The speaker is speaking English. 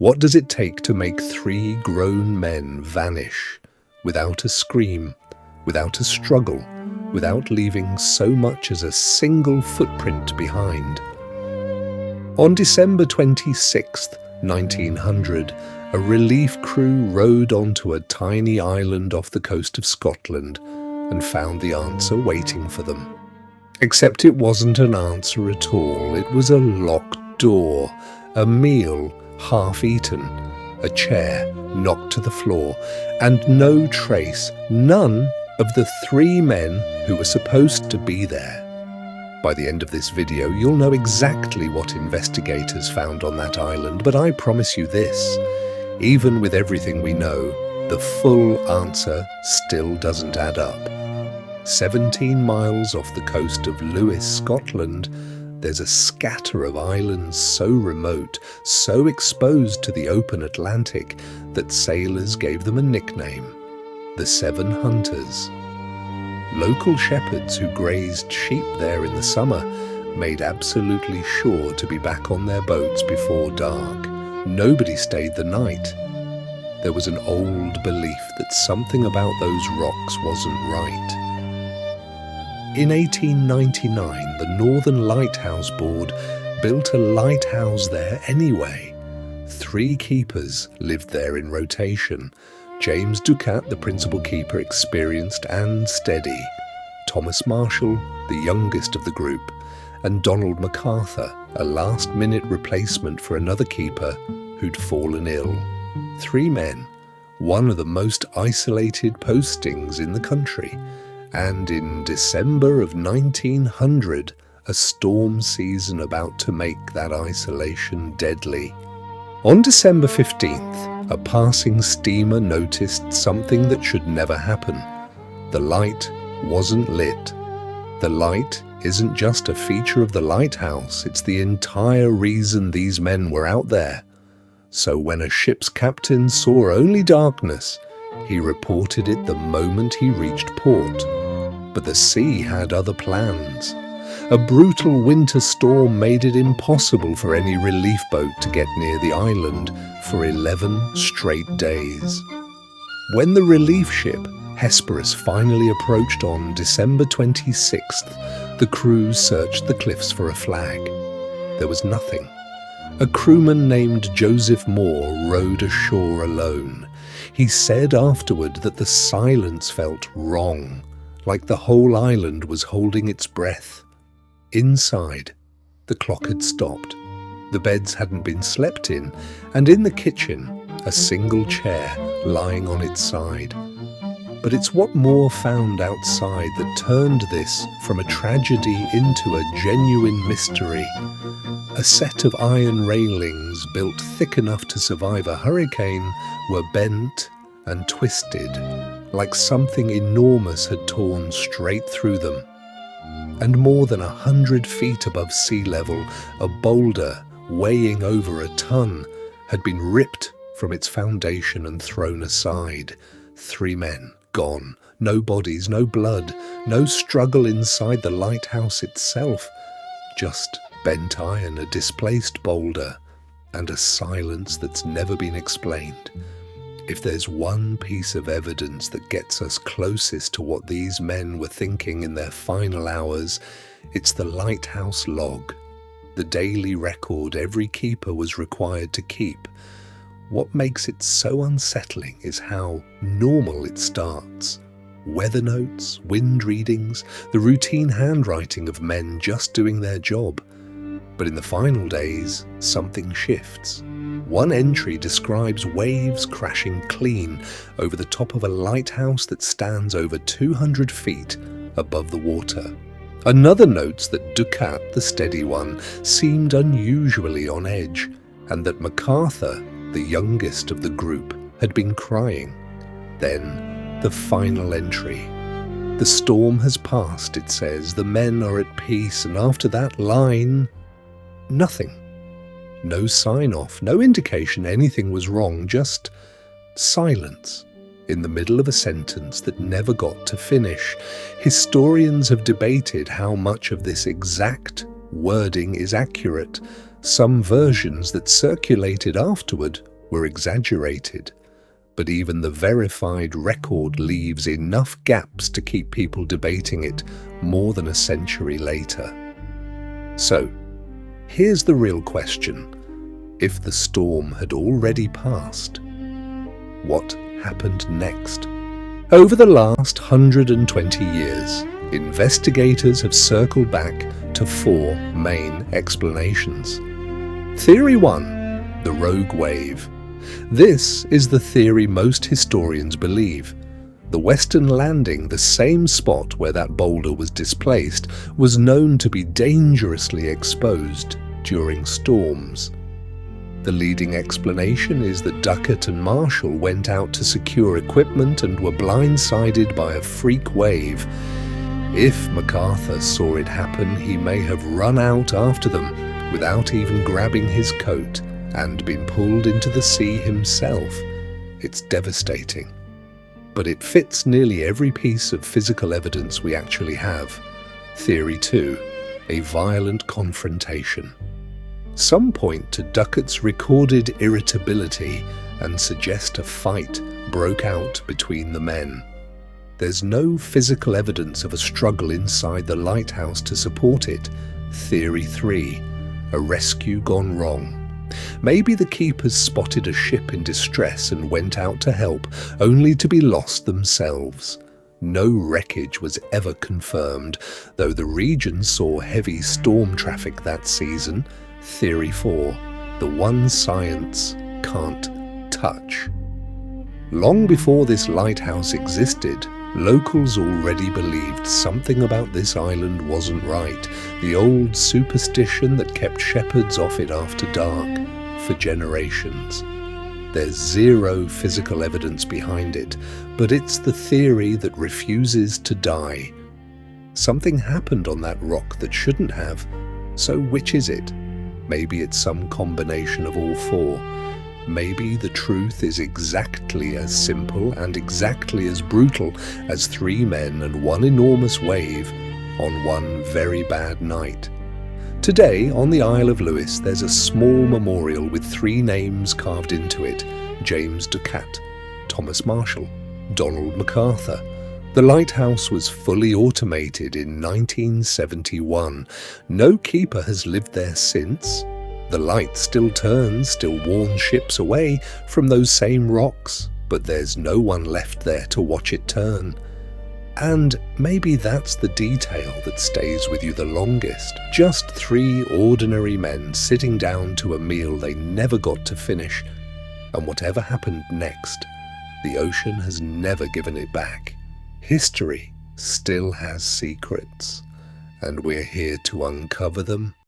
What does it take to make 3 grown men vanish without a scream, without a struggle, without leaving so much as a single footprint behind? On December 26th, 1900, a relief crew rowed onto a tiny island off the coast of Scotland and found the answer waiting for them. Except it wasn't an answer at all. It was a locked door, a meal half-eaten, a chair knocked to the floor, and no trace, none of the 3 men who were supposed to be there. By the end of this video, you'll know exactly what investigators found on that island, but I promise you this, even with everything we know, the full answer still doesn't add up. 17 miles off the coast of Lewis, Scotland, there's a scatter of islands so remote, so exposed to the open Atlantic, that sailors gave them a nickname, the 7 Hunters. Local shepherds who grazed sheep there in the summer made absolutely sure to be back on their boats before dark. Nobody stayed the night. There was an old belief that something about those rocks wasn't right. In 1899, the Northern Lighthouse Board built a lighthouse there anyway. 3 keepers lived there in rotation. James Ducat, the principal keeper, experienced and steady. Thomas Marshall, the youngest of the group, and Donald MacArthur, a last-minute replacement for another keeper who'd fallen ill. 3 men, one of the most isolated postings in the country. And in December of 1900, a storm season about to make that isolation deadly. On December 15th, a passing steamer noticed something that should never happen. The light wasn't lit. The light isn't just a feature of the lighthouse, it's the entire reason these men were out there. So when a ship's captain saw only darkness, he reported it the moment he reached port. But the sea had other plans. A brutal winter storm made it impossible for any relief boat to get near the island for 11 straight days. When the relief ship Hesperus finally approached on December 26th, the crew searched the cliffs for a flag. There was nothing. A crewman named Joseph Moore rowed ashore alone. He said afterward that the silence felt wrong, like the whole island was holding its breath. Inside, the clock had stopped. The beds hadn't been slept in, and in the kitchen, a single chair lying on its side. But it's what Moore found outside that turned this from a tragedy into a genuine mystery. A set of iron railings built thick enough to survive a hurricane were bent and twisted, like something enormous had torn straight through them. And more than 100 feet above sea level, a boulder weighing over a ton had been ripped from its foundation and thrown aside. 3 men gone, no bodies, no blood, no struggle inside the lighthouse itself, just bent iron, a displaced boulder, and a silence that's never been explained. If there's one piece of evidence that gets us closest to what these men were thinking in their final hours, it's the lighthouse log, the daily record every keeper was required to keep. What makes it so unsettling is how normal it starts. Weather notes, wind readings, the routine handwriting of men just doing their job. But in the final days, something shifts. One entry describes waves crashing clean over the top of a lighthouse that stands over 200 feet above the water. Another notes that Ducat, the steady one, seemed unusually on edge, and that MacArthur, the youngest of the group, had been crying. Then, the final entry. The storm has passed, it says, the men are at peace, and after that line, nothing. No sign-off, no indication anything was wrong, just silence in the middle of a sentence that never got to finish. Historians have debated how much of this exact wording is accurate. Some versions that circulated afterward were exaggerated, but even the verified record leaves enough gaps to keep people debating it more than a century later. So, here's the real question. If the storm had already passed, what happened next? Over the last 120 years, investigators have circled back to 4 main explanations. Theory 1, the rogue wave. This is the theory most historians believe. The western landing, the same spot where that boulder was displaced, was known to be dangerously exposed during storms. The leading explanation is that Duckett and Marshall went out to secure equipment and were blindsided by a freak wave. If MacArthur saw it happen, he may have run out after them without even grabbing his coat and been pulled into the sea himself. It's devastating. But it fits nearly every piece of physical evidence we actually have. Theory 2, a violent confrontation. Some point to Duckett's recorded irritability and suggest a fight broke out between the men. There's no physical evidence of a struggle inside the lighthouse to support it. Theory 3, a rescue gone wrong. Maybe the keepers spotted a ship in distress and went out to help, only to be lost themselves. No wreckage was ever confirmed, though the region saw heavy storm traffic that season. Theory 4, the one science can't touch. Long before this lighthouse existed, locals already believed something about this island wasn't right, the old superstition that kept shepherds off it after dark for generations. There's zero physical evidence behind it, but it's the theory that refuses to die. Something happened on that rock that shouldn't have, so which is it? Maybe it's some combination of all 4. Maybe the truth is exactly as simple and exactly as brutal as 3 men and one enormous wave on one very bad night. Today, on the Isle of Lewis, there's a small memorial with 3 names carved into it: James Ducat, Thomas Marshall, Donald MacArthur. The lighthouse was fully automated in 1971. No keeper has lived there since. The light still turns, still warns ships away from those same rocks, but there's no one left there to watch it turn. And maybe that's the detail that stays with you the longest. Just 3 ordinary men sitting down to a meal they never got to finish. And whatever happened next, the ocean has never given it back. History still has secrets, and we're here to uncover them